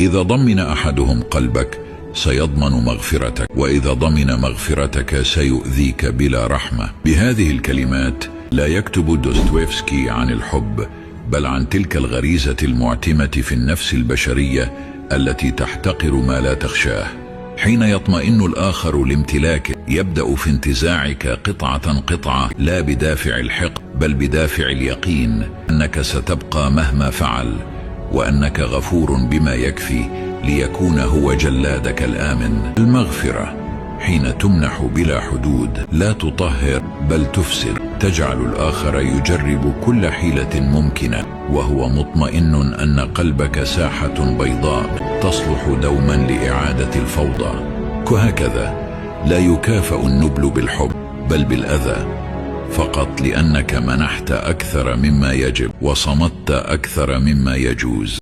إذا ضمن أحدهم قلبك سيضمن مغفرتك، وإذا ضمن مغفرتك سيؤذيك بلا رحمة. بهذه الكلمات لا يكتب دوستويفسكي عن الحب، بل عن تلك الغريزة المعتمة في النفس البشرية التي تحتقر ما لا تخشاه. حين يطمئن الآخر لامتلاكك يبدأ في انتزاعك قطعة قطعة، لا بدافع الحقد بل بدافع اليقين أنك ستبقى مهما فعل، وأنك غفور بما يكفي ليكون هو جلادك الآمن. المغفرة حين تمنح بلا حدود لا تطهر بل تفسد، تجعل الآخر يجرب كل حيلة ممكنة وهو مطمئن أن قلبك ساحة بيضاء تصلح دوما لإعادة الفوضى. وهكذا لا يكافأ النبل بالحب بل بالأذى، فقط لأنك منحت أكثر مما يجب وصمت أكثر مما يجوز.